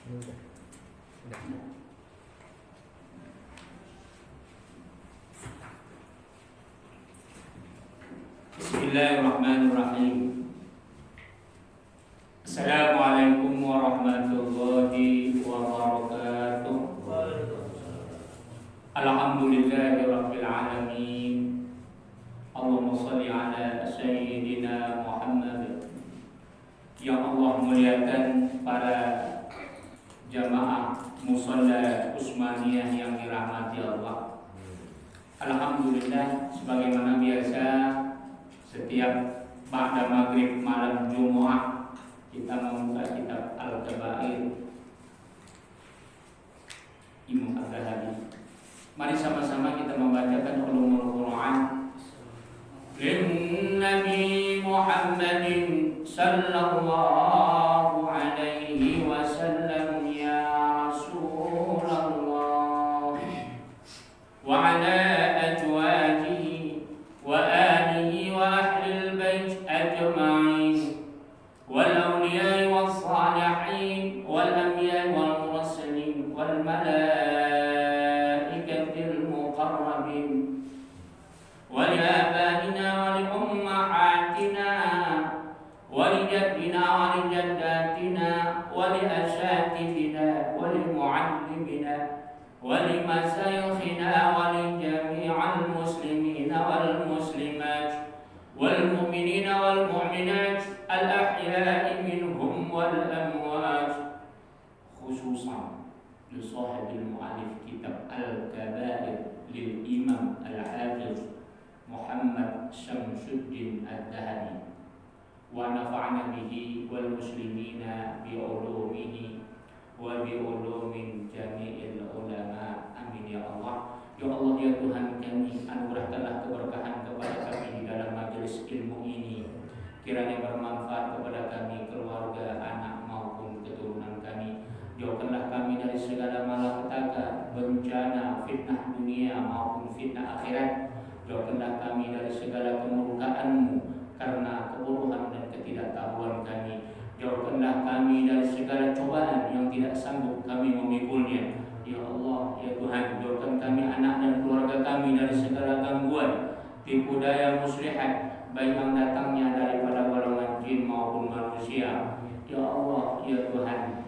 Bismillahirrahmanirrahim. Assalamualaikum warahmatullahi wabarakatuh. Alhamdulillahirabbil alamin. Allahumma shalli ala sayyidina Muhammad. Ya Allah, muliakan para jamaah musalla Utsmaniyah yang dirahmati Allah. Alhamdulillah, sebagaimana biasa setiap ba'da maghrib malam Jumat kita membuka kitab Al-Kabair Imam Al-Ghazali. Mari sama-sama kita membacakan ulumul Quran. Lin Nabi Muhammadin sallallahu alaihi wasallam ya Rasulullah wa ala azwajihi wa alihi wa ahlil bait ajma'in wal awliya was salihin wal anbiya wal mursalin wal malaikatil muqarrabin wa li abaina wa li ummahatina wa li jaddina wa li jaddatina wa li asatidina wa li muallimina wa li masayikhina wa li jami'al muslimina wal muslimat wal mu'minina wal mu'minat al ahya'i minhum wal amwat, khususan li sahibil mu'allif kitab Al-Kabair lil Imam Al-Hafiz Muhammad Syamsuddin Ad-Dahabi wa nafa'na bihi wal muslimina bi ulumihi wa bi ulumin jami'il ulama, amin ya Allah. Ya Allah, ya Tuhan kami, anugerahkanlah keberkahan kepada kami di dalam majelis ilmu ini, kiranya bermanfaat kepada kami, keluarga, anak maupun keturunan kami. Jauhkanlah kami dari segala malapetaka, bencana, fitnah dunia maupun fitnah akhirat. Jauhkanlah kami dari segala kemurkaan-Mu karena kebodohan dan ketidaktahuan kami. Jauhkanlah kami dari segala cobaan yang tidak sanggup kami memikulnya. Ya Allah, ya Tuhan, jauhkan kami, anak dan keluarga kami dari segala gangguan, tipu daya muslihat, baik yang datangnya daripada golongan jin maupun manusia. Ya Allah, ya Tuhan,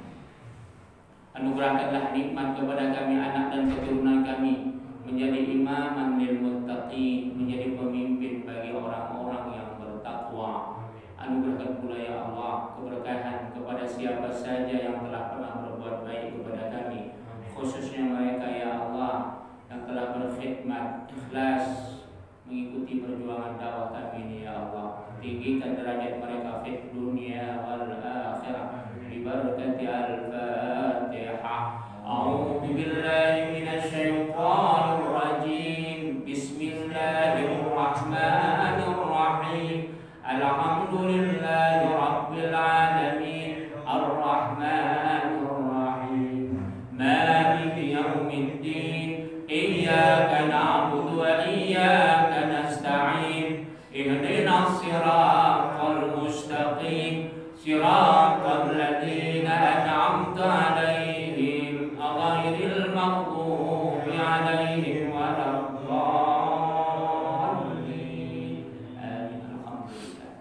anugerahkanlah nikmat kepada kami, anak dan keturunan kami, menjadi imaman lil muttaqin, menjadi pemimpin bagi orang-orang yang bertakwa. Anugerahkan pula ya Allah keberkahan kepada siapa saja yang telah pernah berbuat baik kepada kami, khususnya mereka ya Allah yang telah berkhidmat ikhlas mengikuti perjuangan dakwah kami ini ya Allah. Tinggikan derajat mereka fid dunia wal akhirah bi barakati al-Fatihah. A'udzu billahi minasy syaithanir rajim. Bismillahirrahmanirrahim. Alhamdulillahi rabbil alamin. Ar-Rahmanir Rahim. Maliki yaumiddin. Iyyaka na'budu wa iyyaka nasta'in. Ihdinas siratal mustaqim. Siratal ladzina an'amta 'alaihim ghairil maghdubi 'alaihim waladdallin. Amin. Alhamdulillah.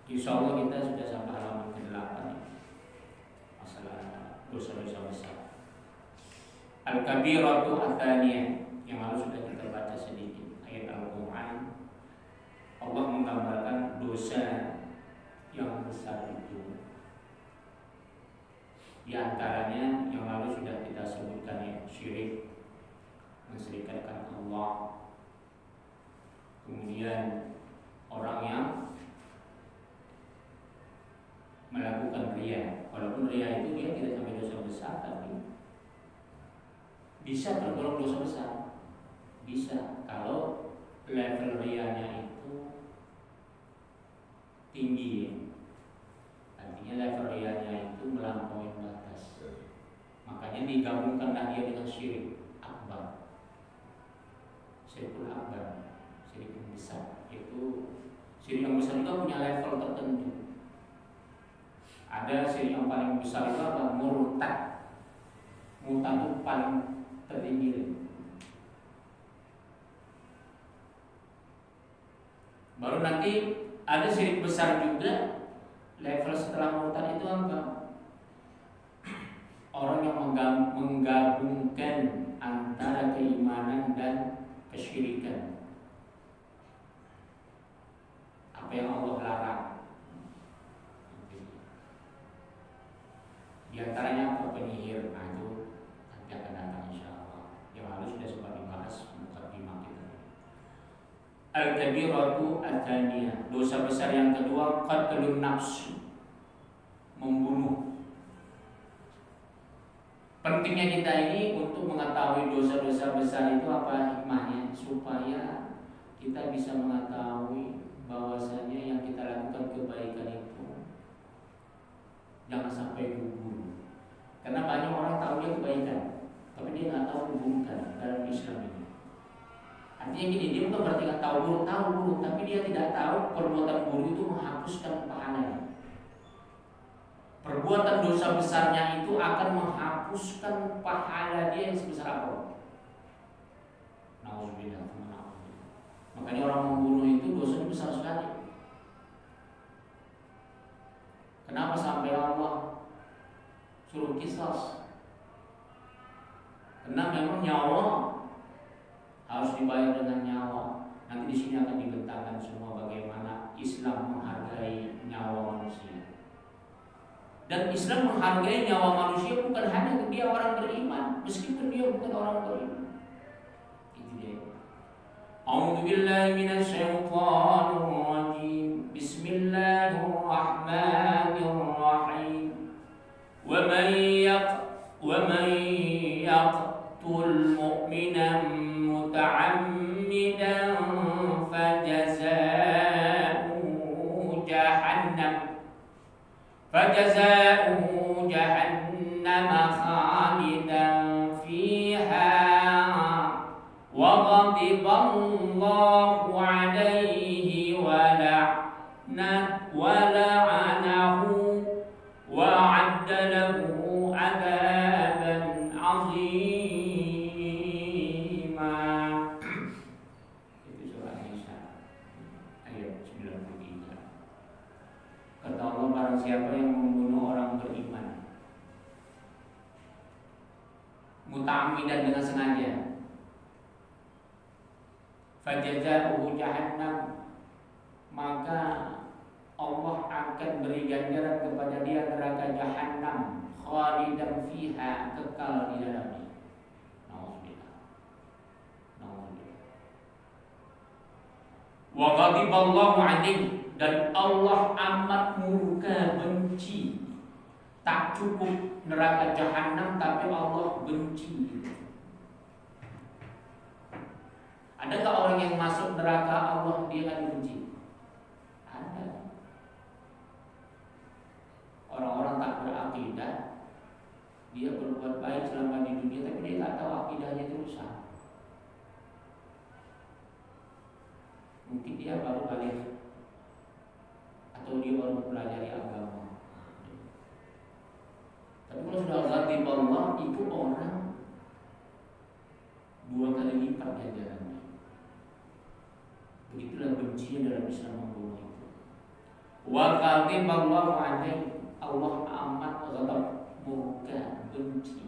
Insyaallah kita sudah sampai halaman ke-8 masalah dosa-dosa besar. Al-Kabiratu Ats-Tsaniyah yang lalu sudah kita baca sedikit ayat Al-Quran. Allah menggambarkan dosa yang besar itu. Di antaranya yang lalu sudah kita sebutkan ya, syirik, menserikatkan Allah. Kemudian orang yang melakukan riya, walaupun riya itu dia tidak sampai dosa besar, tapi bisa tergolong dosa besar. Bisa kalau level riyanya itu tinggi ya. Artinya level riyanya itu melampaui batas. Makanya digabungkanlah dia dengan syirik akbar. Syirikul akbar, syirik yang besar. Itu syirik yang besar juga punya level tertentu. Ada syirik yang paling besar itu adalah murtad. Murtad itu paling tertinggi. Baru nanti ada syirik besar juga. Level setelah murtad itu apa? Orang yang menggabungkan antara keimanan dan kesyirikan. Apa yang Allah larang. Di antaranya apa? Penyihir. Nah, itu nanti akan datang insyaallah. Yang harus sudah sempat dibahas mukadimah kita. Al-kabiratu ats-tsaniyah. Dosa besar yang kedua qatlun nafs. Membunuh. Pentingnya kita ini untuk mengetahui dosa-dosa besar itu apa hikmahnya? Supaya kita bisa mengetahui bahwasanya yang kita lakukan kebaikan itu jangan sampai gugur. Karena banyak orang tahu dia kebaikan, tapi dia nggak tahu keburukan dalam Islam ini. Artinya gini, dia bukan berarti nggak tahu buruk, tapi dia tidak tahu perbuatan buruk itu menghapuskan pahalanya. Perbuatan dosa besarnya itu akan menghapuskan pahala dia yang sebesar apa? Nauzubillah. Makanya orang membunuh itu dosanya besar sekali. Kenapa sampai Allah suruh qisas? Karena memang nyawa harus dibayar dengan nyawa. Nanti di sini akan dibentangkan semua bagaimana Islam menghargai nyawa manusia. Dan Islam menghargai nyawa manusia bukan hanya dia orang beriman, meskipun dia bukan orang beriman. Itu dia. A'udzu billahi minasy syaithanir rajim. Bismillahirrahmanirrahim. Wa man yaqtul mu'minan muta'ammidan fajazaa'uhu jahannam khalidan fiha wa ghadiba Allahu alaihi wa la'anahu wa 'adda lahu 'adzaban 'azima. Itu surah Nisa ayat 93. Kata Allah, barang siapa yang membunuh orang beriman muta'ammidan dengan sengaja, fajazaa'uhu jahannam, maka Allah akan beri ganjaran kepada dia neraka jahannam, khalidan fiha, kekal di dalamnya. Nauzubillah. Wa ghadiballahu 'alaihi, dan Allah amat murka, benci. Tak cukup neraka jahanam, tapi Allah benci. Ada nggak orang yang masuk neraka Allah dia nggak dibenci? Ada. Orang-orang tak berakidah, dia berbuat baik selama di dunia, tapi dia nggak tahu akidahnya itu rusak. Mungkin dia baru balik, atau dia baru mempelajari agama. Tapi kalau sudah ghadib Allah, itu orang 2 kali lipat ganjarannya. Begitulah bencinya dalam Islam membunuh itu. Wa ghadib Allahu alaihi, Allah amat ghadab, murka, benci.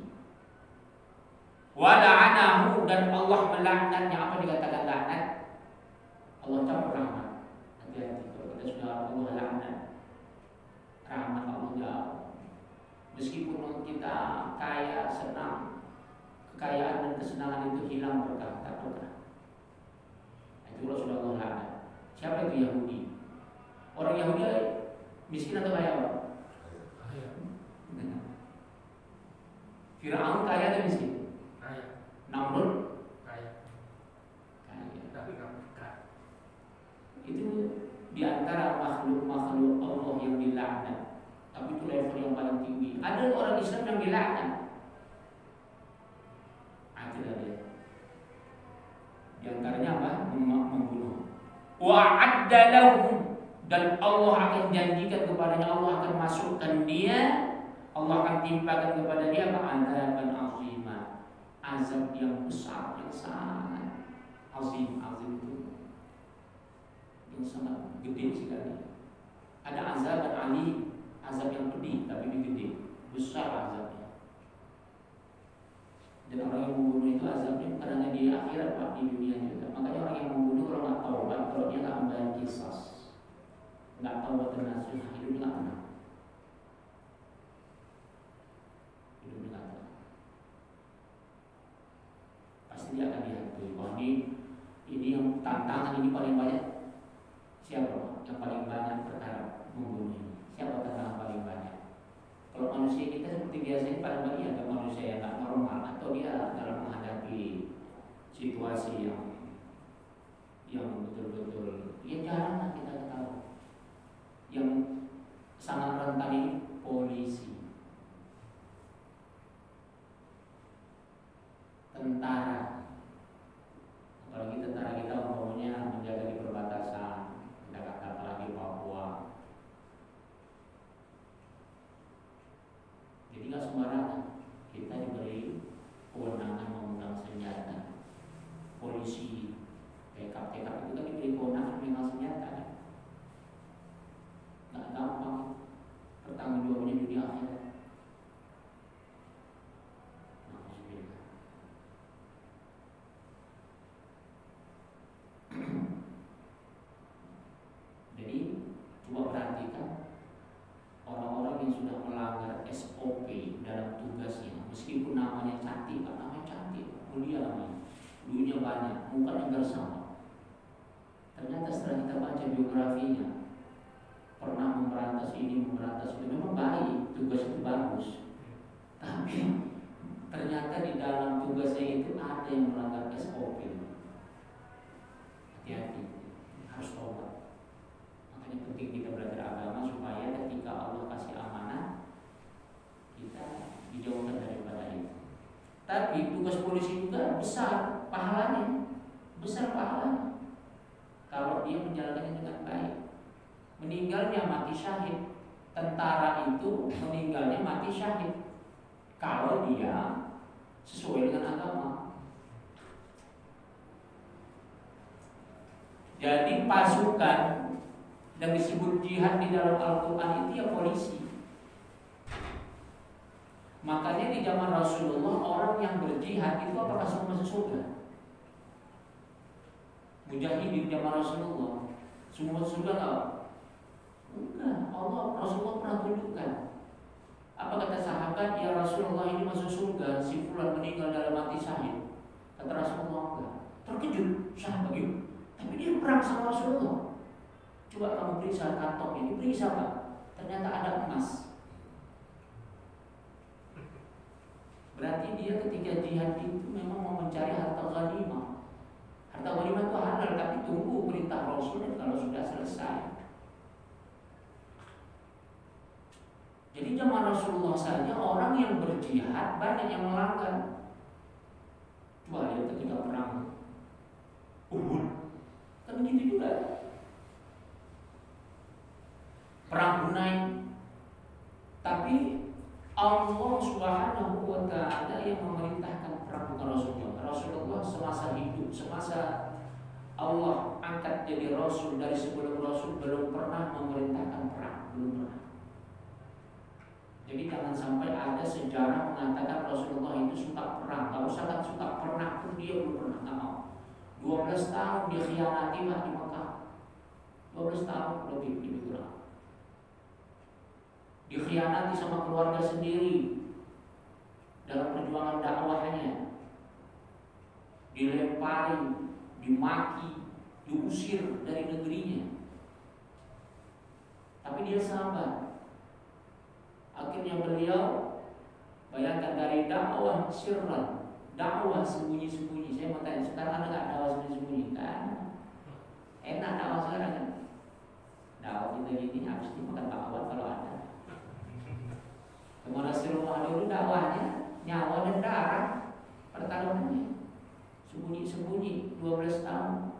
Wa la'anahu, dan Allah melaknatnya. Apa dikatakan laknat? Allah cabut rahmat. Hati-hati kalau kita sudah Allah laknat, rahmat Allah jauh. Meskipun kita kaya, senang, kekayaan dan kesenangan itu hilang berkah, tak berkah. Itu kalau sudah Allah laknat. Siapa itu Yahudi? Orang Yahudi miskin atau kaya? Kaya. Fir'aun kaya atau miskin? Kaya. Namrud? Kaya. Tapi nggak berkah. Itu diantara makhluk-makhluk Allah yang dilaknat. Tapi itu level yang paling tinggi. Ada orang Islam yang dilaknat. Ada dia. Di antaranya apa? Membunuh. Wa 'adda lahum, Dan Allah akan janjikan kepadanya, Allah akan masukkan dia, Allah akan timpakan kepada dia azaban azimah, azab yang besar, yang sangat azim. Azim itu yang sangat gede sekali. Ada azaban alim, azab yang pedih tapi gede, besar azabnya. Dan orang yang membunuh itu azabnya bukan hanya di akhirat, Pak, di dunia juga. Makanya orang yang membunuh kalau nggak taubat, kalau dia nggak membayar kisas, nggak taubat dan nasuha, hidupnya nggak tenang. Hidupnya nggak tenang. Pasti dia akan dihantui. Wah, ini yang tantangan ini paling banyak. Siapa yang paling banyak perkara membunuh ini? Siapa tantangan paling banyak? Kalau manusia kita seperti biasanya paling banyak ada manusia yang tak normal, atau dia dalam menghadapi situasi yang betul-betul ya jarang kita tahu. Yang sangat rentan ini polisi, tentara. Apalagi tentara kita umumnya menjaga di perbatasan, apalagi Papua. Jadi nggak sembarangan kita diberi kewenangan memegang senjata. Polisi, TKP itu kan diberi kewenangan memegang senjata. Nggak gampang pertanggungjawabannya dunia akhirat. Jadi coba perhatikan orang-orang yang sudah melanggar SOP dalam tugasnya, meskipun namanya cantik, namanya cantik, mulia namanya, duitnya banyak, mukanya bersama. Ternyata setelah kita baca biografinya, pernah memberantas ini, memberantas itu, memang baik, tugas itu bagus. Tapi ternyata di dalam tugasnya itu ada yang melanggar SOP. Hati-hati, harus tobat. Makanya penting kita belajar agama supaya ketika Allah kasih amanah kita dijauhkan daripada itu. Tapi tugas polisi juga besar pahalanya, kalau dia menjalankannya dengan baik. Meninggalnya mati syahid. Tentara itu meninggalnya mati syahid kalau dia sesuai dengan agama. Jadi pasukan yang disebut jihad di dalam Al-Quran itu ya polisi. Makanya di zaman Rasulullah orang yang berjihad itu apakah semua masuk surga? Mujahidin di zaman Rasulullah semua masuk surga enggak? Bukan. Rasulullah pernah tunjukkan. Apa kata sahabat? Ya Rasulullah, ini masuk surga, si fulan meninggal dalam mati syahid. Kata Rasulullah enggak. Terkejut sahabat itu. Tapi dia perang sama Rasulullah. Coba kamu periksa kantongnya, ini periksa Pak. Ternyata ada emas. Berarti dia ketika jihad itu memang mau mencari harta ghanimah. Harta ghanimah itu halal, tapi tunggu perintah Rasul dan kalau sudah selesai. Jadi zaman Rasulullah saja orang yang berjihad banyak yang melanggar. Coba lihat ketika perang Uhud, kan begitu juga. Perang Hunain, tapi Allah Subhanahu wa Ta'ala yang memerintahkan perang, bukan Rasulullah. Rasulullah semasa hidup, semasa Allah angkat jadi Rasul, dari sebelum Rasul belum pernah memerintahkan perang, belum pernah. Jadi jangan sampai ada sejarah mengatakan Rasulullah itu suka perang. Kalau sangat suka perang pun dia belum pernah, nggak mau. 12 tahun dia khianati di Mekah. 12 tahun lebih kurang. Dikhianati sama keluarga sendiri dalam perjuangan dakwahnya, dilempari, dimaki, diusir dari negerinya. Tapi dia sabar. Akhirnya beliau, bayangkan, dari dakwah sirran, dakwah sembunyi-sembunyi. Saya mau tanya, sekarang ada nggak dakwah sembunyi-sembunyi? Kan enak dakwah sekarang kan? Dakwah kita gini habis dimakan dakwah kalau ada. Kemudian Rasulullah dulu dakwahnya nyawa dan darah pertarungannya, sembunyi-sembunyi 12 tahun.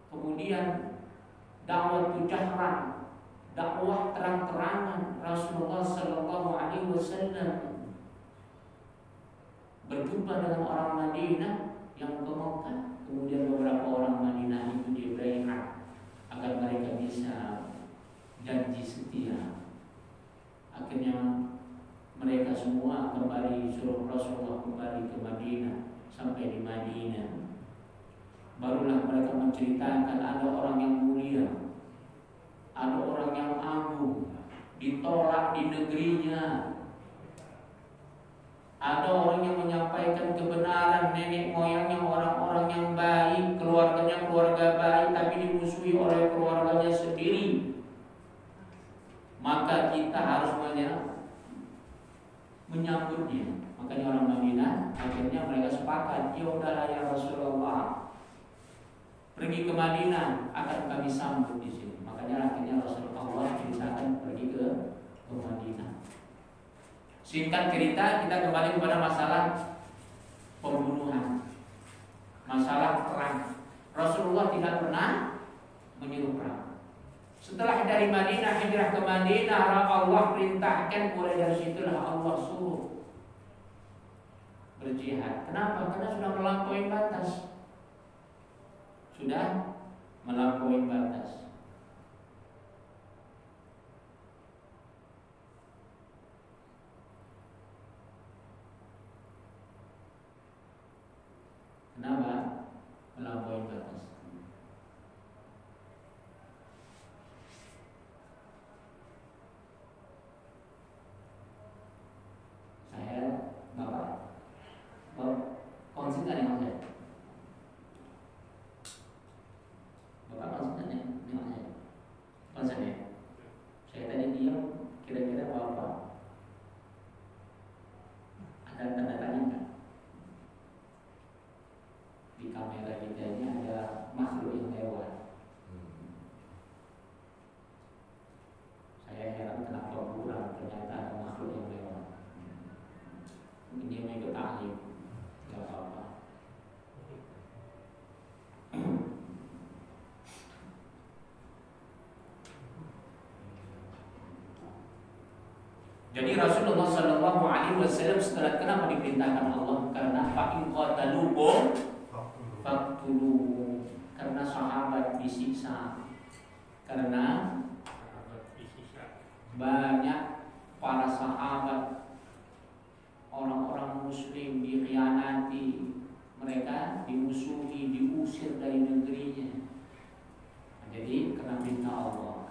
Kemudian dakwah jahran, dakwah terang-terangan. Rasulullah Sallallahu Alaihi Wasallam berjumpa dengan orang Madinah yang ke Mekah, kemudian beberapa orang Madinah itu dibaiat agar mereka bisa janji setia. Akhirnya mereka semua kembali, suruh Rasulullah kembali ke Madinah. Sampai di Madinah, barulah mereka menceritakan ada orang yang mulia, ada orang yang agung, ditolak di negerinya. Ada orang yang menyampaikan kebenaran, nenek moyangnya orang-orang yang baik, keluarganya keluarga baik, tapi dimusuhi oleh keluarganya sendiri. Maka kita harus menyambutnya. Makanya orang Madinah akhirnya mereka sepakat, ya udahlah ya Rasulullah, pergi ke Madinah akan kami sambut di sini. Makanya akhirnya Rasulullah ceritakan pergi ke Madinah. Singkat cerita, kita kembali kepada masalah pembunuhan, masalah perang. Rasulullah tidak pernah menyuruh perang. Setelah dari Madinah hijrah ke Madinah, Allah perintahkan, mulai dari situlah Allah suruh berjihad. Kenapa? Karena sudah melampaui batas. Sudah melampaui batas. Kenapa? Melampaui batas. Konsen nggak nih mas saya? Bapak konsen nih mas saya? Konsen ya? Saya tadi diam, kira-kira mau apa? Ada tanda tanya nggak? Di kamera kita ini ada makhluk yang lewat. Saya heran kenapa kurang, ternyata ada makhluk yang lewat. Mungkin dia mau ikut ahli. Gak apa-apa. Jadi Rasulullah Sallallahu Alaihi Wasallam setelah kenapa diperintahkan Allah? Karena fa'in qatalukum faqtulu, karena sahabat disiksa, karena banyak para sahabat, orang-orang muslim dikhianati, mereka dimusuhi, diusir dari negerinya. Jadi karena perintah Allah.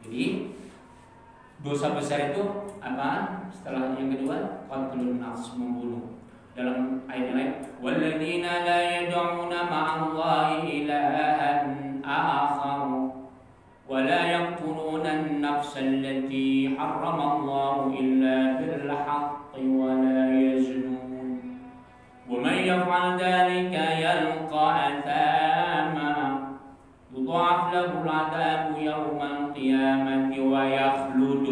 Jadi dosa besar itu apa? Setelah yang kedua, qatlun nafs, membunuh. Dalam ayat lain, walladzina la yad'una ma'allahi ilahan akhar wa la yaqtuluna an-nafsa allati harrama Allahu illa bil haqqi wa la yaznun wa man yaf'al dhalika yalqa athama yudha'af lahu al-'adhabu yawma al-qiyamati wa yakhlud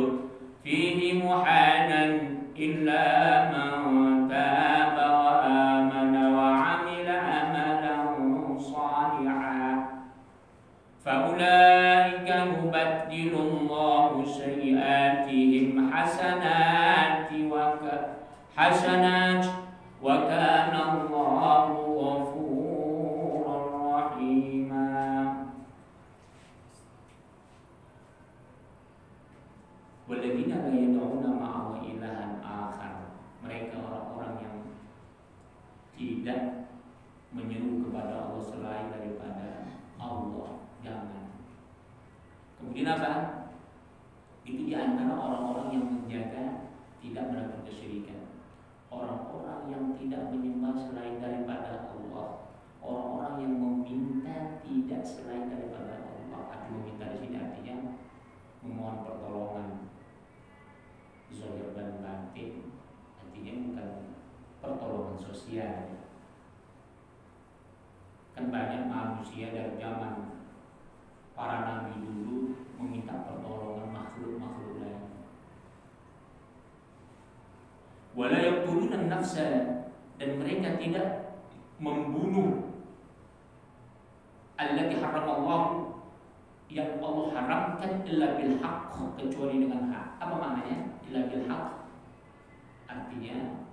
fihi muhanan illa man taba wa amana wa 'amila amalan salihan fa ulaika yubaddilu Allahu sayyi'atihim hasanati wa kana Allahu ghafurur rahima. Walladzina la yad'una ma'a ilahan akhar, mereka orang-orang yang tidak menyeru kepada Allah selain daripada Allah. Jangan. Kemudian apa? Itu diantara orang-orang yang menjaga tidak melakukan kesyirikan, orang-orang yang tidak menyembah selain daripada Allah, orang-orang yang meminta tidak selain daripada Allah. Arti meminta di sini artinya memohon pertolongan zahir dan batin, artinya bukan pertolongan sosial. Kan banyak manusia dari zaman para nabi dulu meminta pertolongan makhluk-makhluk lain. Wala yaqtuluna nafsa, dan mereka tidak membunuh allati haramallahu yang Allah haramkan illa bil haqq, kecuali dengan hak. Apa maknanya? Illa bil haqq. Artinya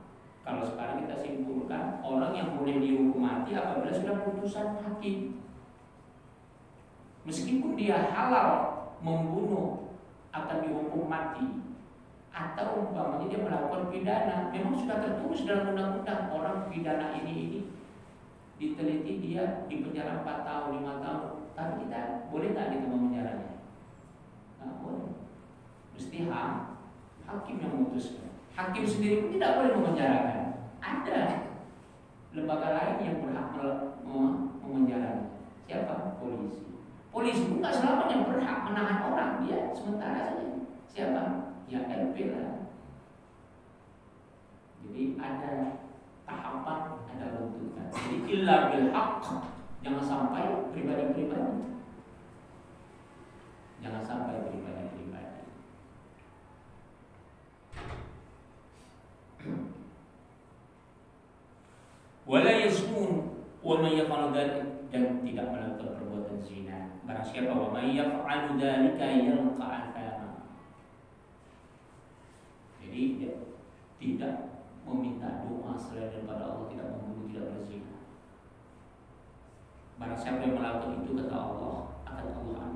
kalau sekarang kita simpulkan, orang yang boleh dihukum mati apabila sudah putusan hakim. Meskipun dia halal membunuh akan dihukum mati, atau umpamanya dia melakukan pidana, memang sudah tertulis dalam undang-undang orang pidana ini diteliti dia di penjara 4 tahun, 5 tahun. Tapi kita boleh nggak kita memenjaranya? Nggak boleh. Mesti hakim yang memutuskan. Hakim sendiri pun tidak boleh memenjarakan. Ada lembaga lain yang berhak memenjaranya. Siapa? Polisi. Polisi pun nggak selamanya berhak menahan orang, dia sementara saja. Siapa? Ya LP lah. Jadi ada tahapan, ada runtutan. Jadi illa bil haqq, jangan sampai pribadi-pribadi. Jangan sampai pribadi-pribadi. Wala yaznun wa man yaf'al dzalik, dan tidak melakukan perbuatan zina. Barang siapa wa man yaf'al dzalika yalqa athama. Jadi dia tidak meminta doa selain daripada Allah, tidak membunuh, tidak berzina. Barang siapa yang melakukan itu, kata Allah, akan Allah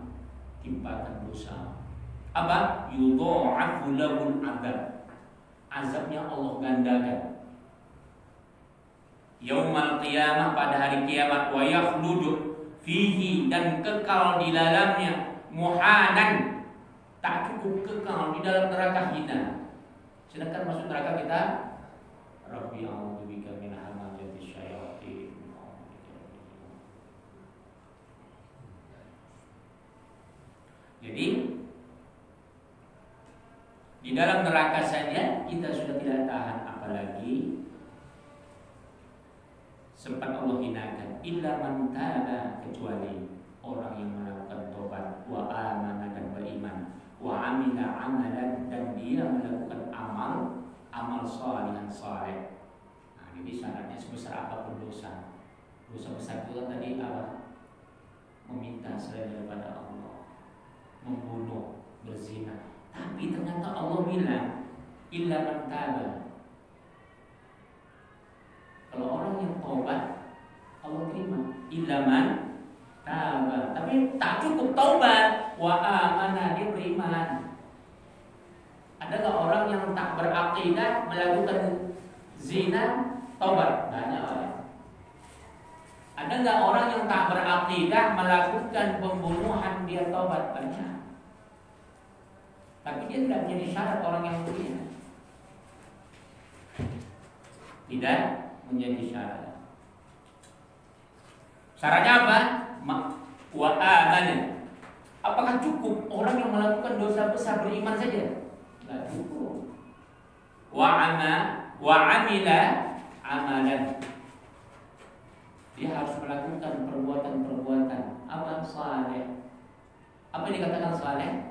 timpakan dosa. Apa? Yudha'afu lahul adzab. Azabnya Allah gandakan. Yaumal qiyamah, pada hari kiamat, wa yakhludu fihi, dan kekal di dalamnya, muhanan, tak cukup kekal di dalam neraka hina. Sedangkan masuk neraka kita, Rabbi a'udzubika min hamazati syayatin. Jadi di dalam neraka saja kita sudah tidak tahan, apalagi sempat Allah hinakan. Illa man taba, kecuali orang yang melakukan tobat, wa amana, dan beriman, wa amila amalan, dan dia melakukan amal salihan saleh. Nah, ini syaratnya sebesar apapun dosa. Dosa besar itu tadi apa? Meminta selain daripada Allah, membunuh, berzina. Tapi ternyata Allah bilang illa man taba. Kalau orang yang taubat, Allah terima. Illa man taba. Tapi tak cukup taubat, wa amana, dia beriman. Ada nggak orang yang tak berakidah melakukan zina taubat? Banyak orang. Ada nggak orang yang tak berakidah melakukan pembunuhan dia taubat? Banyak. Tapi dia tidak menjadi syarat orang yang mulia. Tidak menjadi syarat. Syaratnya apa? Wa amana. Apakah cukup orang yang melakukan dosa besar beriman saja? Tidak cukup. Wa amila amalan. Dia harus melakukan perbuatan-perbuatan apa? Saleh. Apa yang dikatakan saleh?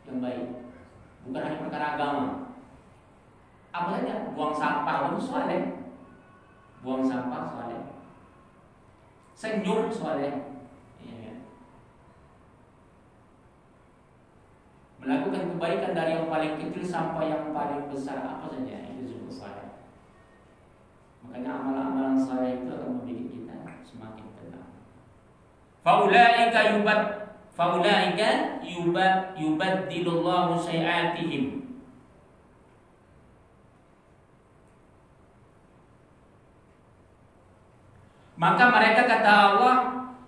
Yang baik. Bukan hanya perkara agama. Apa saja? Buang sampah pun saleh. Buang sampah saleh. Senyum saleh. Melakukan kebaikan dari yang paling kecil sampai yang paling besar, apa saja itu disebut saleh. Makanya amalan-amalan saleh itu akan membuat kita semakin tenang. Faulaika yubaddilullahu sayiatihim. Maka mereka, kata Allah,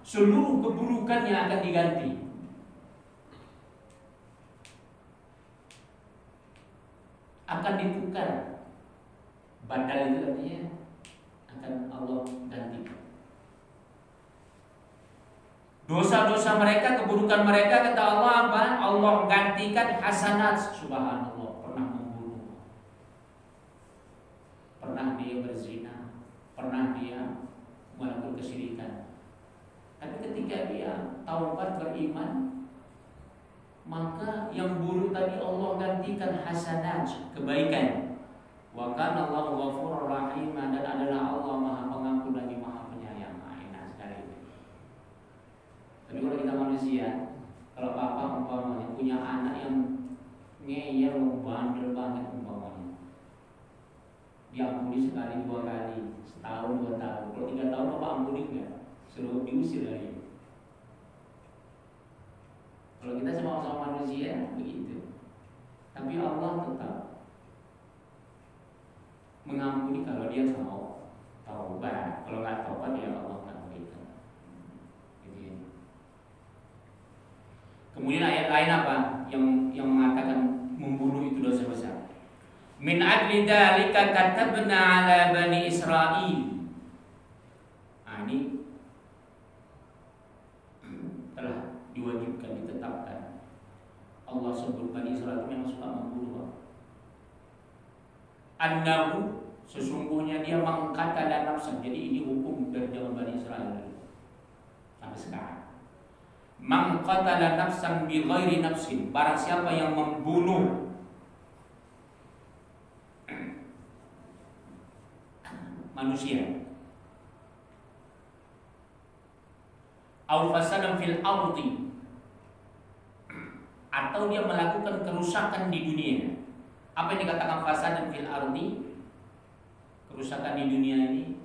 seluruh keburukannya akan diganti. Akan ditukar. Badal itu artinya akan Allah gantikan. Dosa-dosa mereka, keburukan mereka, kata Allah apa? Allah gantikan hasanat. Subhanallah. Pernah membunuh, pernah dia berzina, pernah dia melakukan kesyirikan. Tapi ketika dia taubat beriman, maka yang buruk tadi Allah gantikan hasanat, kebaikan. Wa kana Allahu ghafurur rahim, dan adalah Allah Maha Pengampun lagi Maha Penyayang. Enak sekali. Tapi kalau kita manusia, Kalau bapak umpamanya punya anak yang ngeyel, bandel banget umpamanya, diampuni sekali 2 kali, setahun 2 tahun. Kalau 3 tahun bapak ampuni enggak? Suruh diusir lagi. Kalau kita sama-sama manusia begitu. Tapi Allah tetap mengampuni kalau dia mau taubat. Kalau nggak taubat ya Allah nggak berikan. Gitu. Kemudian ayat lain apa yang mengatakan membunuh itu dosa besar? Min adli dzalika katabna ala bani Israil. Nah, ini telah diwajibkan, ditetapkan. Allah sebut Bani Israil itu memang suka membunuh. Annahu, sesungguhnya dia mengqatala nafsan. Jadi ini hukum dari zaman Bani Israil sampai sekarang. Man qatala nafsan bi ghairi nafsin, barang siapa yang membunuh manusia, au fasadan fil ardi, atau dia melakukan kerusakan di dunia. Apa yang dikatakan fasadan fil ardi? Kerusakan di dunia ini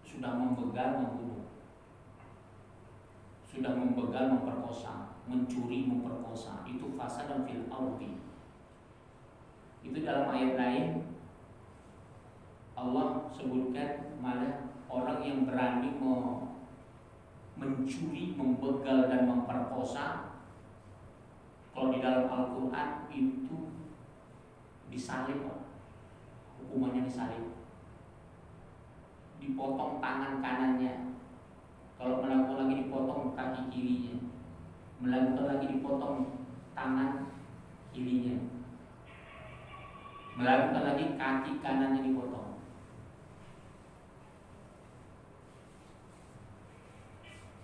sudah membegal, membunuh, sudah membegal, memperkosa, mencuri, memperkosa. Itu fasadan fil ardi. Itu dalam ayat lain Allah sebutkan malah orang yang berani mencuri, membegal dan memperkosa. Kalau di dalam Al-Quran itu disalib, hukumannya disalib, dipotong tangan kanannya. Kalau melakukan lagi dipotong kaki kirinya, melakukan lagi dipotong tangan kirinya, melakukan lagi kaki kanannya dipotong.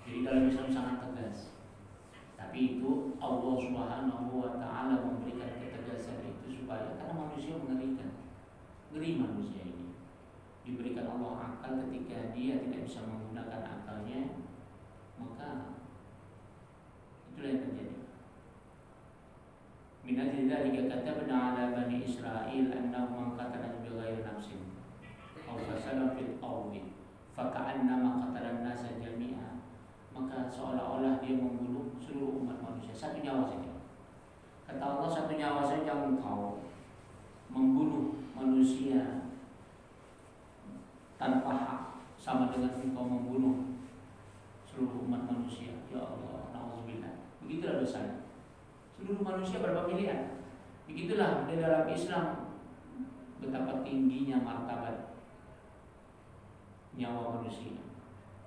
Jadi dalam Islam sangat tegas. Tapi itu Allah Subhanahu wa taala memberikan ketegasan itu supaya karena manusia mengerikan. Ngeri manusia ini. Diberikan Allah akal, ketika dia tidak bisa menggunakan akalnya, maka itulah yang terjadi. Min ajli dzalika katabna 'ala bani Israil annahu man qatala bi ghairi nafsin aw fasada fil ardi faka'annama qatala an-nasa jami'a, maka seolah-olah dia membunuh seluruh umat manusia, satu nyawa saja. Kata Allah, satu nyawa saja engkau membunuh manusia tanpa hak, sama dengan engkau membunuh seluruh umat manusia. Ya Allah, na'udzubillah. Begitulah dosanya. Seluruh manusia berapa miliar. Begitulah di dalam Islam betapa tingginya martabat nyawa manusia.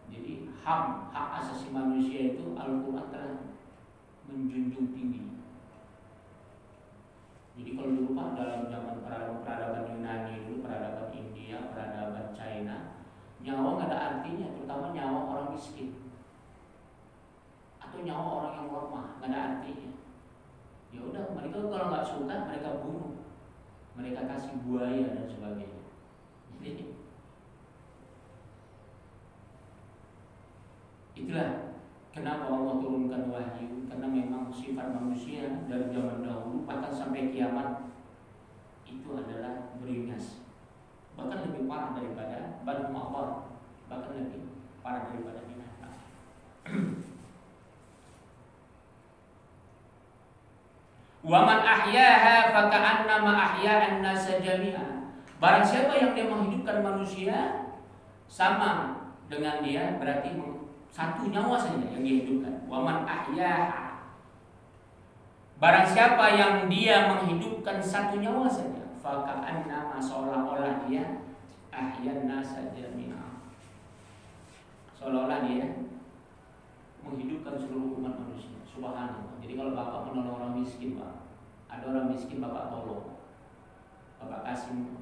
Jadi hak asasi manusia itu Al-Quran telah menjunjung tinggi. Jadi kalau dulu Pak, dalam zaman peradaban Yunani dulu, peradaban India, peradaban China, nyawa nggak ada artinya, terutama nyawa orang miskin atau nyawa orang yang lemah, nggak ada artinya. Ya udah, mereka kalau nggak suka mereka bunuh, mereka kasih buaya dan sebagainya. Jadi itulah kenapa Allah turunkan wahyu, karena memang sifat manusia dari zaman dahulu bahkan sampai kiamat itu adalah beringas, bahkan lebih parah daripada Banu Ma'bar, bahkan lebih parah daripada binatang. Wa man ahyaha faka'annama ahya'an nasa jami'a. Barang siapa yang dia menghidupkan manusia, sama dengan dia berarti satu nyawa saja yang dihidupkan. Wa man ahyaha. Barang siapa yang dia menghidupkan satu nyawa saja, faka'annama, seolah-olah dia ahyan nasa jami'a, seolah-olah dia menghidupkan seluruh umat manusia. Subhanallah. Jadi kalau Bapak menolong orang miskin, Pak, ada orang miskin Bapak tolong, Bapak kasih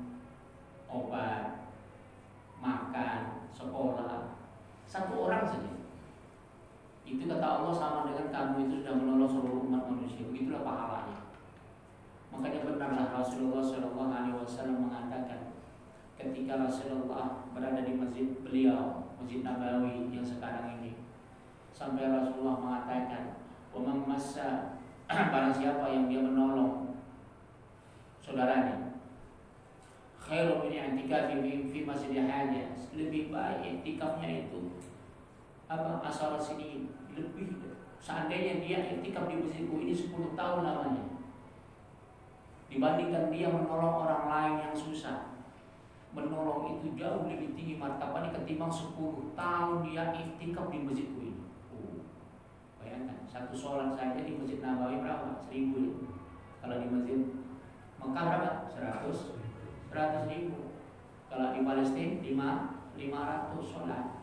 obat, makan, sekolah, satu orang saja, itu kata Allah sama dengan kamu itu sudah menolong seluruh umat manusia. Begitulah pahalanya. Makanya benarlah Rasulullah SAW mengatakan, ketika Rasulullah berada di masjid beliau, Masjid Nabawi yang sekarang ini, sampai Rasulullah mengatakan, Wa massa barang siapa yang dia menolong saudaranya, khairu min i'tikafi fi masjidil haja, lebih baik i'tikafnya itu asal sini, lebih seandainya dia i'tikaf di masjidku ini 10 tahun lamanya dibandingkan dia menolong orang lain yang susah. Menolong itu jauh lebih tinggi martabatnya ketimbang 10 tahun dia i'tikaf di masjidku ini. Bayangkan, satu sholat saja di Masjid Nabawi berapa? 1000 ya. Kalau di Masjid Mekah berapa? 100 ribu. Kalau di Palestina 500 sholat.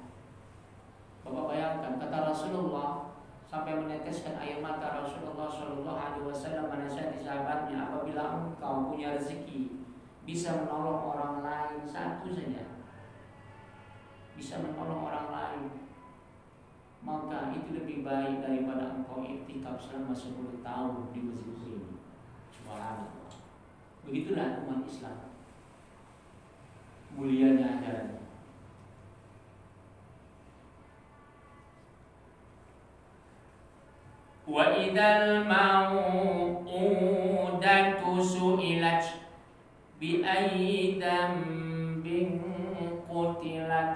Bapak bayangkan, kata Rasulullah sampai meneteskan air mata Rasulullah Shallallahu Alaihi Wasallam menasihati sahabatnya, apabila engkau punya rezeki bisa menolong orang lain satu saja, bisa menolong orang lain, maka itu lebih baik daripada engkau iktikaf selama 10 tahun di masjid ini. Subhanallah. Begitulah umat Islam, mulianya ajarannya. Wa idzal mau'udatu su'ilat bi ayyi dambin qutilat.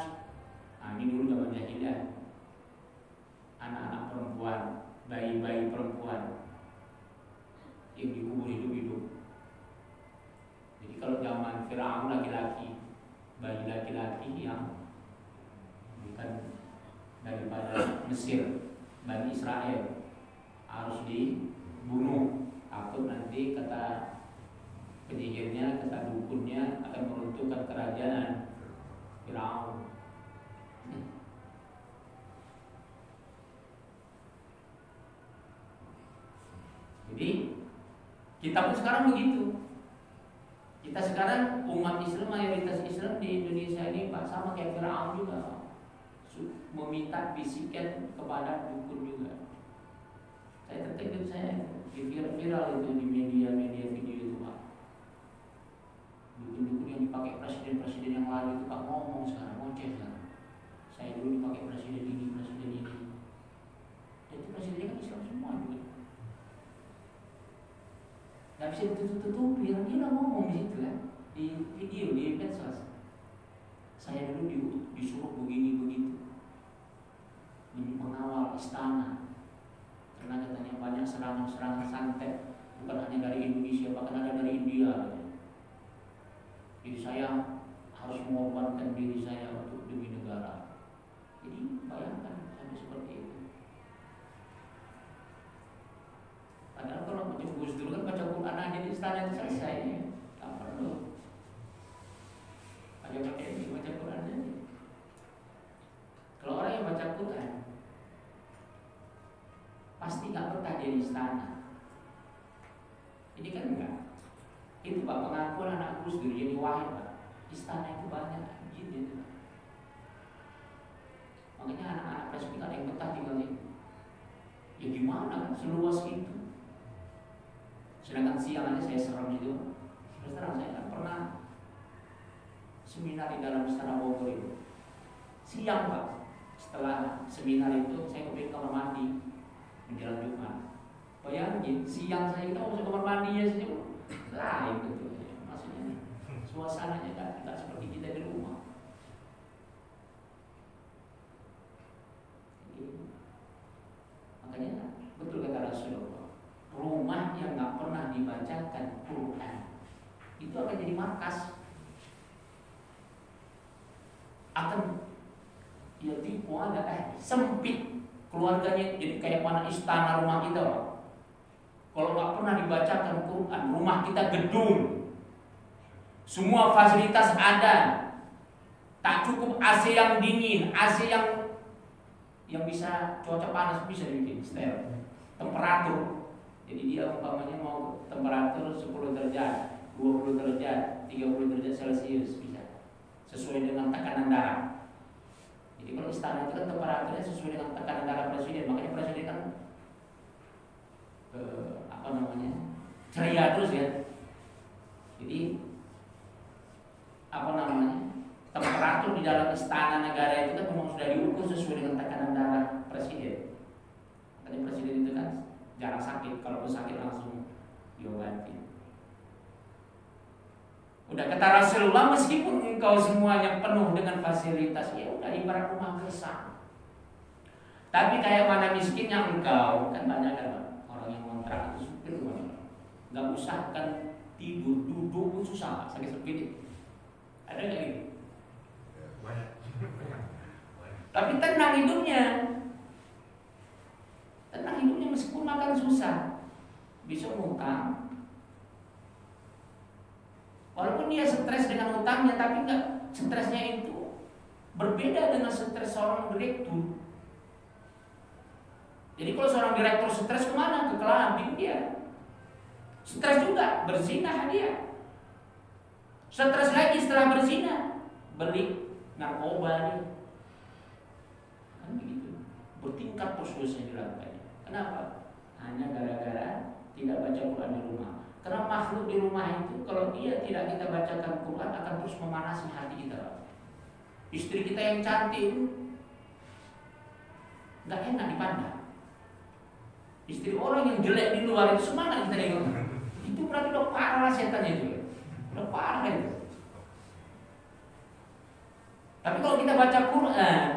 Ini dulu zaman jahiliyah. Anak-anak perempuan, bayi-bayi perempuan yang dikubur hidup-hidup. Jadi kalau zaman Firaun laki-laki, bayi laki-laki yang bukan daripada Mesir, Bani Israel, harus dibunuh. Takut nanti kata penyihirnya, kata dukunnya akan meruntuhkan kerajaan Firaun. Jadi kita pun sekarang begitu. Kita sekarang umat Islam, mayoritas Islam di Indonesia ini Pak, sama kayak Firaun juga, meminta bisikan kepada dukun juga. Saya terkejut, saya viral itu di media-media video itu Pak. Dukun-dukun yang dipakai presiden-presiden yang lalu itu Pak, ngomong sekarang, ngoceh sekarang. Saya dulu dipakai presiden ini, presiden ini. Dan itu presidennya kan Islam semua juga. Gak bisa ditutup-tutupi, dia udah ngomong di situ kan, di video, di medsos. Saya dulu disuruh begini begitu, mengawal istana. Karena katanya banyak serangan-serangan santet, bukan hanya dari Indonesia, bahkan ada dari India. Jadi saya harus mengorbankan diri saya untuk demi negara. Jadi bayangkan sampai seperti itu. Padahal kalau macam Gus Dur kan baca Quran aja di istana itu selesai. Tak perlu. Aja pakai ini baca Quran aja. Kalau orang yang baca Quran pasti nggak betah dia di istana. Ini kan enggak. Itu Pak pengakuan anak Gus Dur jadi wahid Pak. Istana itu banyak jin itu. Makanya anak-anak presiden ada yang betah tinggal itu. Ya gimana kan seluas itu. Sedangkan siang aja saya serem itu. Terus terang saya kan pernah seminar di dalam istana Bogor itu. Siang Pak, setelah seminar itu saya ke kamar mandi menjelang Jumat. Bayangin siang saya kita masuk kamar mandi ya saja lain betul. Maksudnya suasananya tidak seperti kita di rumah. Jadi, makanya betul kata Rasulullah, rumah yang nggak pernah dibacakan Quran itu akan jadi markas, akan ya tipu ada sempit keluarganya, jadi kayak mana istana rumah kita Pak. Kalau nggak pernah dibacakan Quran, rumah kita gedung, semua fasilitas ada, tak cukup AC yang dingin, AC yang bisa cuaca panas bisa dibikin steril, temperatur. Jadi dia umpamanya mau temperatur 10 derajat, 20 derajat, 30 derajat Celcius bisa, sesuai dengan tekanan darah. Jadi kalau istana itu kan temperaturnya sesuai dengan tekanan darah presiden, makanya presiden kan ceria terus ya. Jadi temperatur di dalam istana negara itu kan memang sudah diukur sesuai dengan tekanan darah presiden. Makanya presiden itu kan jarang sakit. Kalau sakit langsung diobati. Udah kata Rasulullah, meskipun engkau semuanya penuh dengan fasilitas, ya udah ibarat rumah besar. Tapi kayak mana miskinnya engkau, kan banyak kan orang yang kontrak itu supir nggak usah kan tidur, duduk pun susah, sakit sepit. Ada nggak gitu? Banyak. Tapi tenang hidupnya, meskipun makan susah, bisa ngutang. Walaupun dia stres dengan utangnya, tapi nggak, stresnya itu berbeda dengan stres seorang direktur. Jadi kalau seorang direktur stres kemana? Ke kelabing dia. Stres juga, berzina dia. Stres lagi setelah berzina, beli narkoba dia. Kan begitu. Bertingkat terus dosanya dilakukannya. Kenapa? Hanya gara-gara tidak baca Quran di rumah. Karena makhluk di rumah itu kalau dia tidak kita bacakan Quran akan terus memanasi hati kita. Istri kita yang cantik nggak enak dipandang. Istri orang yang jelek di luar itu semangat kita nengok. Itu berarti udah parah setan itu. Udah parah itu. Tapi kalau kita baca Quran,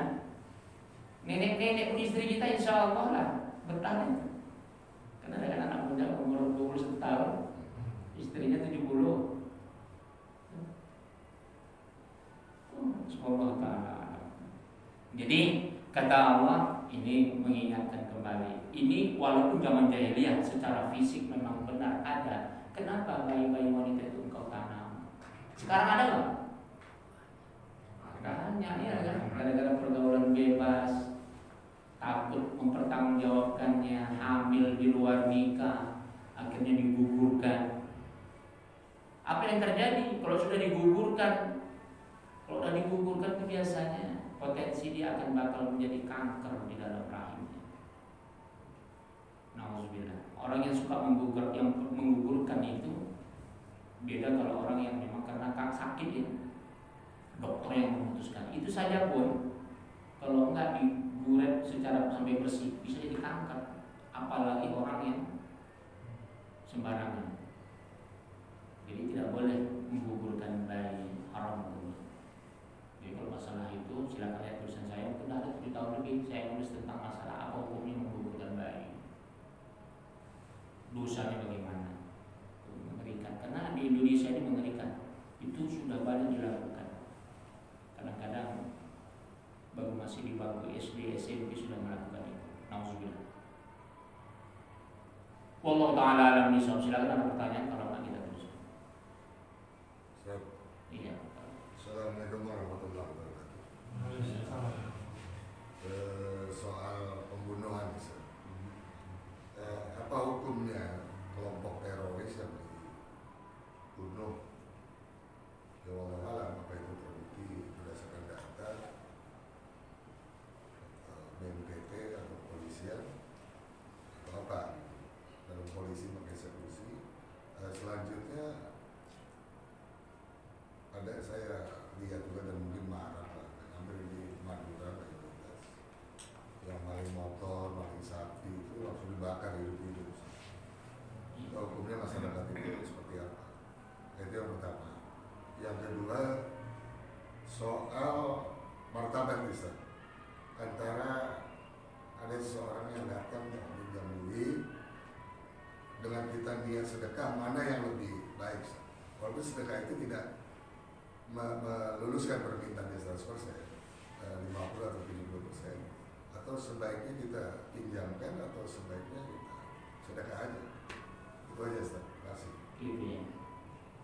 nenek-nenek pun istri kita insya Allah lah bertahan. Karena ada kan anak muda umur 21 tahun, istrinya 70. Semoga ta'ala. Jadi kata Allah ini mengingatkan kembali. Ini walaupun zaman jahiliyah secara fisik memang benar ada. Kenapa bayi-bayi wanita itu engkau tanam? Sekarang ada nggak? Banyak ya kan. Gara-gara pergaulan bebas, takut mempertanggungjawabkannya, hamil di luar nikah, akhirnya digugurkan. Apa yang terjadi kalau sudah digugurkan? Kalau sudah digugurkan itu biasanya potensi dia akan bakal menjadi kanker di dalam rahimnya. Nauzubillah. Orang yang suka menggugurkan itu beda kalau orang yang memang karena sakit ya. Dokter yang memutuskan. Itu saja pun kalau enggak diguret secara sampai bersih bisa jadi kanker. Apalagi orang yang sembarangan. Jadi tidak boleh menggugurkan bayi, haram hukumnya. Jadi kalau masalah itu silakan lihat tulisan saya. Mungkin ada 7 tahun lebih saya nulis tentang masalah apa hukumnya menggugurkan bayi. Dosanya bagaimana? Mengerikan. Karena di Indonesia ini mengerikan. Itu sudah banyak dilakukan. Kadang-kadang baru masih di bangku SD, SMP sudah melakukan itu. Nauzubillah. Wallahu ta'ala alam bisawab. Silakan ada pertanyaan, kalau enggak kita terus. Iya. Assalamualaikum warahmatullahi wabarakatuh. Soal pembunuhan, apa hukumnya kelompok teroris yang dibunuh? Ya wallahu alam, apa itu terbukti berdasarkan data BNPT atau kepolisian atau apa? Dalam polisi mengeksekusi. Selanjutnya ada saya lihat juga dan mungkin marah lah, hampir di Madura mayoritas yang maling motor, maling sapi itu langsung dibakar hidup-hidup. Hukumnya masyarakat itu seperti apa? Itu yang pertama. Yang kedua soal martabat Islam. Antara ada seseorang yang datang meminjam duit, dengan kita niat sedekah, mana yang lebih baik? Walaupun sedekah itu tidak meluluskan permintaan dia 100%, 50 atau 70%, atau sebaiknya kita pinjamkan atau sebaiknya kita sedekah aja. Itu aja, Ustaz. Terima kasih. Gitu ya.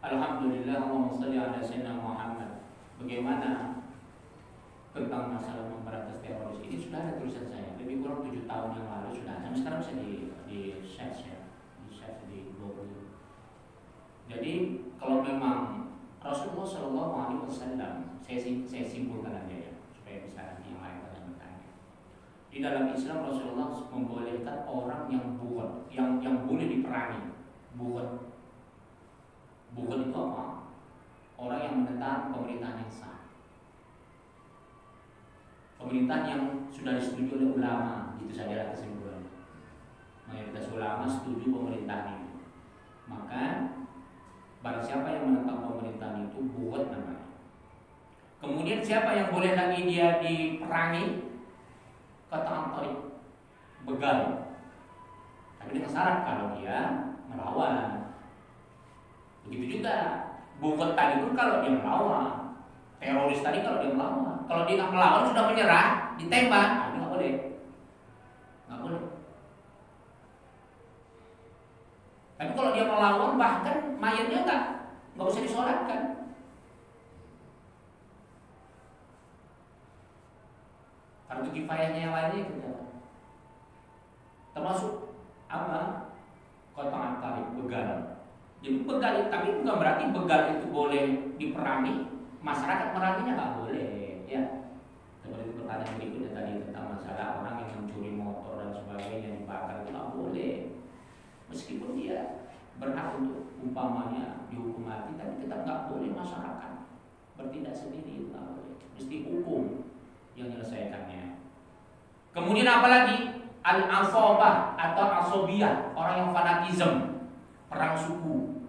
Alhamdulillah, Allahumma shalli ala sayyidina Muhammad. Bagaimana tentang masalah memberantas teroris ini sudah ada tulisan saya lebih kurang 7 tahun yang lalu sudah. Sampai sekarang bisa di search ya, di blog itu. Jadi kalau memang Rasulullah SAW, saya simpulkan aja ya, supaya bisa nanti yang lain bertanya. Di dalam Islam Rasulullah membolehkan orang yang bukan, yang boleh diperangi, bukan. Bukan itu apa? Orang yang menentang pemerintahan yang sah, pemerintahan yang sudah disetujui oleh ulama, itu saja kesimpulannya. mayoritas ulama setuju pemerintahan itu. Maka barang siapa yang menentang pemerintahan itu buat namanya. Kemudian siapa yang boleh lagi dia diperangi? Kata Antari, begal. Tapi dengan syarat kalau dia melawan. Begitu juga buat tadi pun kalau dia melawan. Teroris tadi kalau dia melawan. Kalau dia nggak melawan sudah menyerah, ditembak, nah, nggak boleh. Nggak boleh. Tapi kalau dia melawan bahkan mayatnya nggak usah disolatkan. Fardu kifayahnya yang lainnya itu termasuk apa? Qata'at tarik, begal. Jadi begal, tapi bukan berarti begal itu boleh diperangi. Masyarakat meranginya nggak boleh, ya. Seperti pertanyaan berikutnya tadi tentang masalah orang yang mencuri motor dan sebagainya dibakar itu nggak boleh. Meskipun dia berhak untuk umpamanya dihukum mati, tapi tetap nggak boleh masyarakat bertindak sendiri, itu nggak boleh. Mesti hukum yang menyelesaikannya. Kemudian apalagi al-asobah atau asobiyah, orang yang fanatisme, perang suku.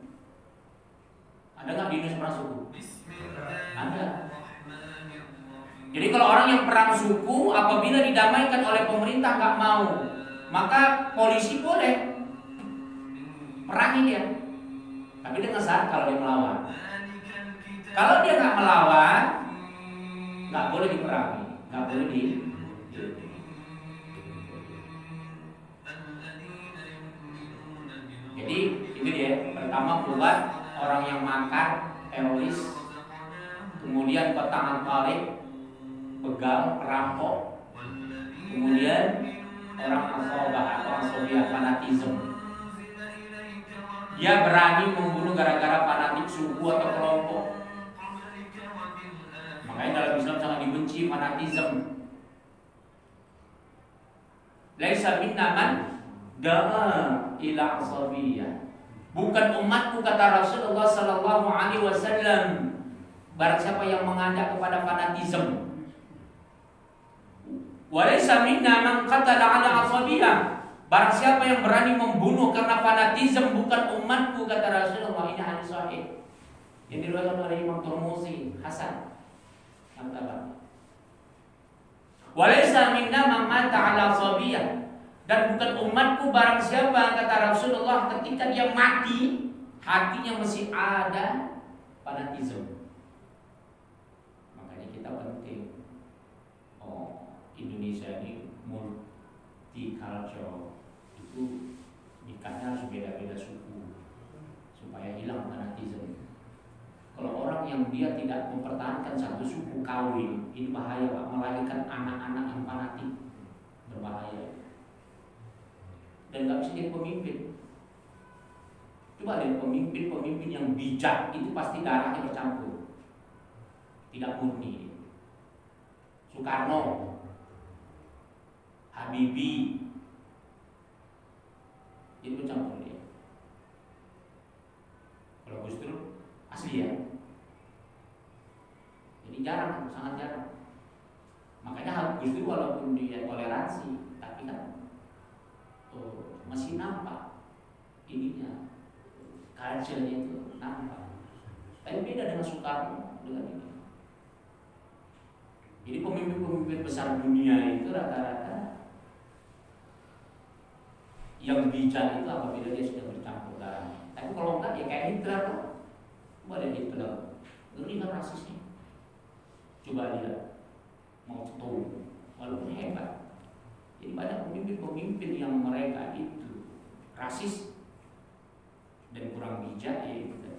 Ada nggak di Indonesia perang suku? Ada. Jadi kalau orang yang perang suku apabila didamaikan oleh pemerintah nggak mau, maka polisi boleh perangi dia, tapi dengan syarat kalau dia melawan. Kalau dia nggak melawan, nggak boleh diperangi, nggak boleh di. Jadi itu dia. Pertama buat orang yang makar, teroris, kemudian kotangan tarik, begal, perampok, kemudian orang asobah atau asobia fanatisme. Dia berani membunuh gara-gara fanatik suku atau kelompok. Makanya dalam Islam sangat dibenci fanatisme. Laisa minna man da'a ila asabiyah. Bukan umatku kata Rasulullah sallallahu alaihi wasallam. Barang siapa yang mengajak kepada fanatisme. Wa laisa minna man qatala ala asabiyah. Barang siapa yang berani membunuh karena fanatisme bukan umatku kata Rasulullah. Ini hadis sahih yang diriwayatkan oleh Imam Tirmidzi Hasan. Walaysa minna man mata ala sabiyah. Dan bukan umatku barang siapa kata Rasulullah ketika dia mati hatinya masih ada fanatisme. Makanya kita penting. Oh, Indonesia ini multicultural. Nikahnya harus beda-beda suku supaya hilang fanatisme. Kalau orang yang dia tidak mempertahankan satu suku kawin, ini bahaya Pak, melahirkan anak-anak yang fanatik, berbahaya. Dan nggak bisa jadi pemimpin. Coba lihat pemimpin yang bijak itu pasti darahnya bercampur, tidak murni. Soekarno, Habibie. Itu campur dia. Kalau Gus Dur asli ya. Jadi jarang, sangat jarang. Makanya Gus Dur walaupun dia toleransi, tapi kan masih nampak ininya, culture-nya itu nampak. Tapi beda dengan Soekarno dengan ini. Jadi pemimpin-pemimpin besar dunia itu rata-rata yang bijak itu apabila dia sudah bercampur darah. Tapi kalau enggak ya kayak Hitler loh. Coba lihat Hitler, ngeri kan rasisnya. Coba lihat mau tahu, walaupun hebat. Jadi banyak pemimpin-pemimpin yang mereka itu rasis dan kurang bijak ya gitu.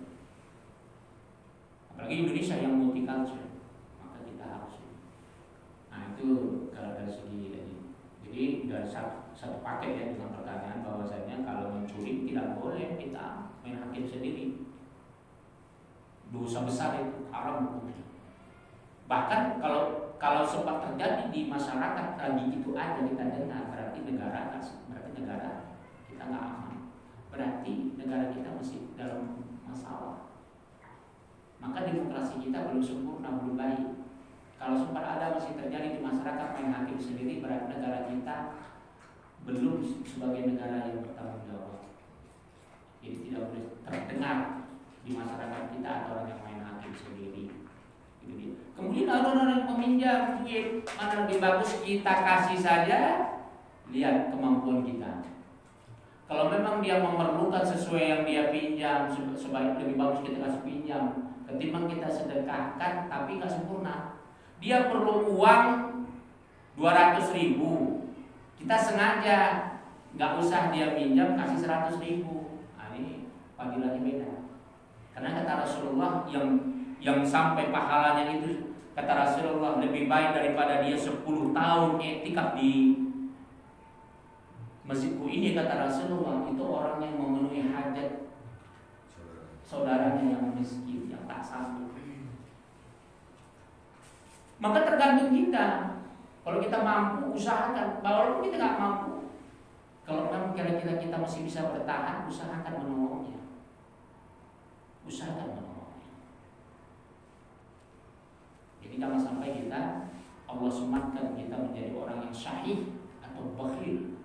Apalagi Indonesia yang multicultural, maka kita harus. Nah itu kalau dari segi tadi. Jadi dari satu paket ya dengan pertanyaan bahwasanya kalau mencuri tidak boleh kita main hakim sendiri. Dosa besar itu haram hukumnya. Bahkan kalau sempat terjadi di masyarakat lagi itu aja kita dengar berarti negara kita nggak aman. Berarti negara kita masih dalam masalah. Maka demokrasi kita belum sempurna, belum baik. Kalau sempat ada masih terjadi di masyarakat main hakim sendiri berarti negara kita belum sebagai negara yang bertanggung jawab. Jadi tidak boleh terdengar di masyarakat kita ada orang yang main hakim sendiri. Gitu dia. Kemudian ada orang yang meminjam duit, mana lebih bagus kita kasih saja, lihat kemampuan kita. Kalau memang dia memerlukan sesuai yang dia pinjam, sebaik lebih bagus kita kasih pinjam ketimbang kita sedekahkan tapi nggak sempurna. Dia perlu uang 200.000, kita sengaja nggak usah dia pinjam, kasih 100.000. Nah, ini panggilannya beda. Karena kata Rasulullah yang sampai pahalanya itu, kata Rasulullah, lebih baik daripada dia 10 tahun iktikaf di masjidku ini, kata Rasulullah, itu orang yang memenuhi hajat saudaranya yang miskin, yang tak sanggup. Maka tergantung kita. Kalau kita mampu, usahakan. Walaupun kita nggak mampu, kalau memang kira-kira kita masih bisa bertahan, usahakan menolongnya. Usahakan menolongnya. Jadi jangan sampai kita, Allah sematkan kita menjadi orang yang syahih atau bakhil.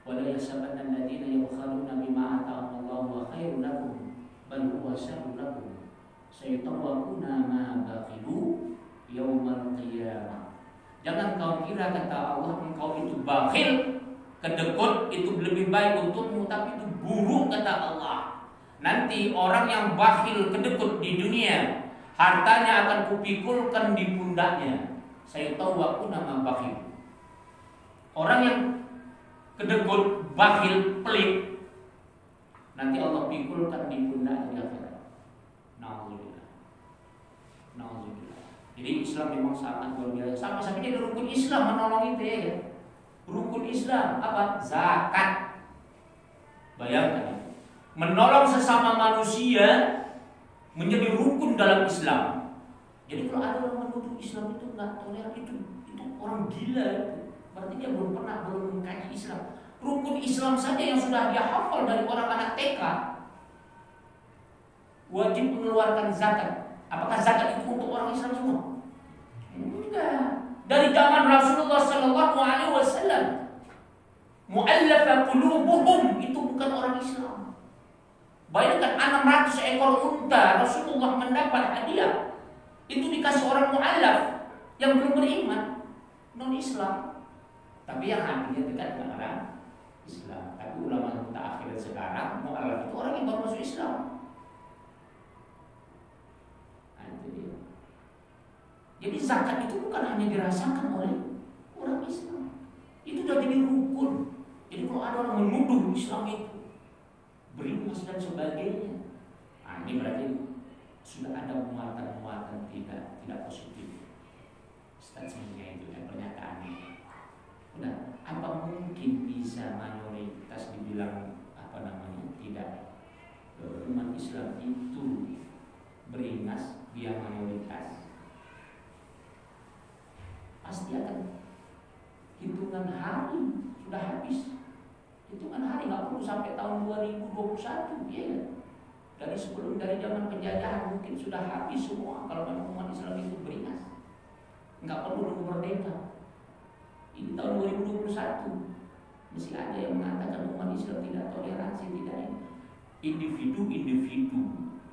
Wala yasabanna alladziina yabkhaluna bima ata'ahum Allahu wa khairun lakum bal huwa syarrun lakum sayutawwaquna ma bakhilu yaumal qiyamah. Jangan kau kira, kata Allah, engkau itu bakhil, kedekut, itu lebih baik untukmu, tapi itu buruk, kata Allah. Nanti orang yang bakhil, kedekut di dunia, hartanya akan kupikulkan di pundaknya. Sayutawwaquna ma bakhilu. Orang yang kedekut, bakhil, pelit, nanti Allah pikulkan di pundaknya di akhirat. Nauzubillah. Nauzubillah. Jadi Islam memang sangat luar biasa. Sampai-sampai jadi rukun Islam menolong itu ya. Rukun Islam apa? Zakat. Bayangkan itu. Menolong sesama manusia menjadi rukun dalam Islam. Jadi kalau ada orang menuduh Islam itu nggak toleran, itu orang gila. Berarti dia belum mengkaji Islam. Rukun Islam saja yang sudah dia hafal dari orang anak TK. Wajib mengeluarkan zakat. Apakah zakat itu untuk orang Islam semua? Enggak. Dari zaman Rasulullah SAW, mu'allafah qulubuhum, itu bukan orang Islam. Bayangkan 600 ekor unta Rasulullah mendapat hadiah. Itu dikasih orang mu'allaf yang belum beriman, non Islam. Tapi yang hatinya dekat dengan orang Islam. Tapi ulama mutaakhirin sekarang mu'allaf itu orang yang baru masuk Islam. Nah, itu dia. Jadi zakat itu bukan hanya dirasakan oleh orang Islam. Itu sudah jadi rukun. Jadi kalau ada orang menuduh Islam itu beringas dan sebagainya, nah, ini berarti sudah ada muatan-muatan tidak positif. Statementnya itu dan pernyataannya. Nah, apa mungkin bisa mayoritas dibilang tidak umat Islam itu beringas, dia mayoritas? Pasti akan hitungan hari sudah habis. Hitungan hari nggak perlu sampai tahun 2021, ya kan? Dari zaman penjajahan mungkin sudah habis semua kalau memang umat Islam itu beringas. Nggak perlu nunggu merdeka. Ini tahun 2021 masih ada yang mengatakan umat Islam tidak toleransi, tidak individu,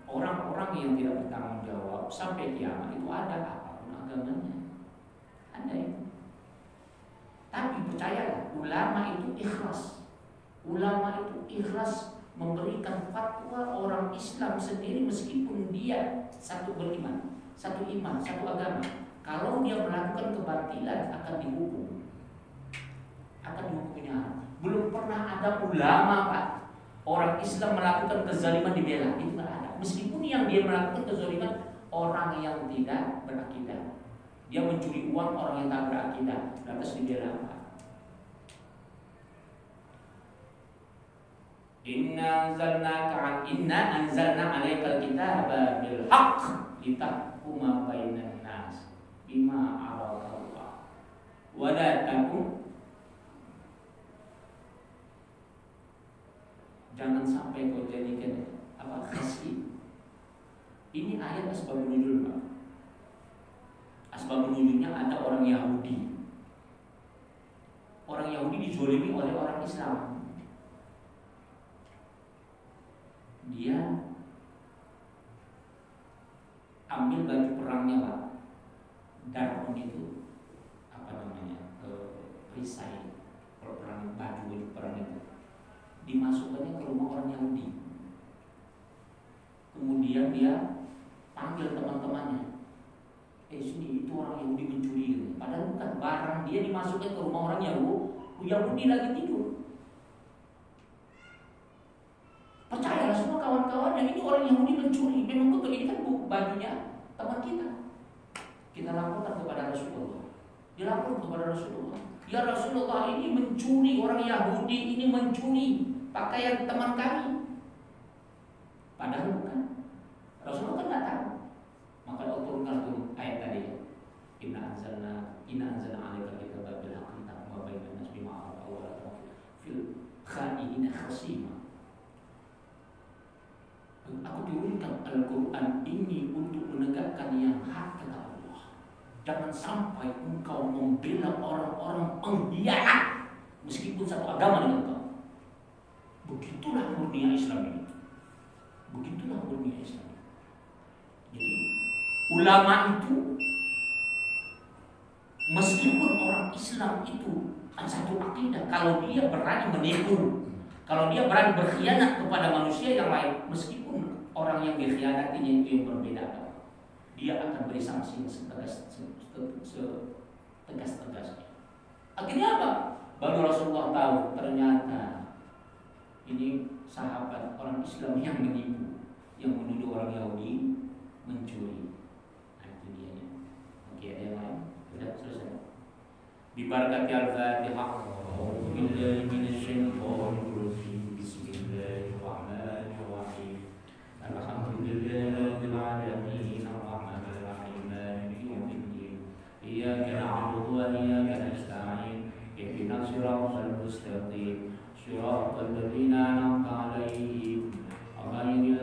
orang-orang yang tidak bertanggung jawab sampai kiamat itu ada apapun agamanya, ada itu. Tapi percayalah, ulama itu ikhlas memberikan fatwa orang Islam sendiri meskipun dia satu beriman, satu iman, satu agama. Kalau dia melakukan kebatilan akan dihukum. Hukumnya. Belum pernah ada ulama, Pak, orang Islam melakukan kezaliman dibela. Itu tidak ada. Meskipun yang dia melakukan kezaliman orang yang tidak berakidah, dia mencuri uang orang yang tak berakidah, lantas dibela, Pak. Inna anzalna 'alaikal kitaba bil haqq litahkuma bainan nas bima araka wa la takun. Jangan sampai kau jadikan khasi. Ini ayat asbab nuzul, Pak. Asbab nuzulnya ada orang Yahudi orang Yahudi dizolimi oleh orang Islam. Dia ambil baju perangnya Pak, darun itu apa namanya, perisai, kalau perang baju perang itu dimasukkannya ke rumah orang Yahudi. Kemudian dia panggil teman-temannya, sini itu orang Yahudi mencuri. Padahal bukan, barang dia dimasukkan ke rumah orang Yahudi lagi tidur. Percayalah semua kawan-kawannya, ini orang Yahudi mencuri. Memang betul, ini kan bajunya teman kita. Kita laporkan kepada Rasulullah. Dilapor kepada Rasulullah. Ya Rasulullah, ini mencuri, orang Yahudi ini mencuri pakaian teman kami. Padahal bukan. Rasulullah kan nggak tahu. Maka Allah turunkan ayat tadi. Inna anzalna alaika kitaba bil haqqi tahkum bainan nas bima arafa wa la tukhfi fil kha'inina khasima. Aku turunkan Al-Quran ini untuk menegakkan yang hak, kata Allah. Jangan sampai engkau membela orang-orang pengkhianat meskipun satu agama dengan engkau. Begitulah murni Islam ini. Begitulah murni Islam. Jadi ulama itu meskipun orang Islam itu satu akidah, kalau dia berani menipu, kalau dia berani berkhianat kepada manusia yang lain, meskipun orang yang dikhianatinya itu yang berbeda, dia akan beri sanksi setegas-tegasnya. Akhirnya apa? Baru Rasulullah tahu ternyata ini sahabat orang Islam yang menipu, yang menuduh orang Yahudi mencuri. Nah, itu dia. Oke, ada yang lain? Sudah selesai. Bibarakati al-Fatihah. Billahi minasyaitonir rajim. Bismillahirrahmanirrahim. Alhamdulillahirabbil alamin. Arrahmanir rahim. Maliki yaumiddin. Iyyaka na'budu wa iyyaka nasta'in. Ihdinas siratal mustaqim. Shiratal ladzina an'amta 'alaihim ghairil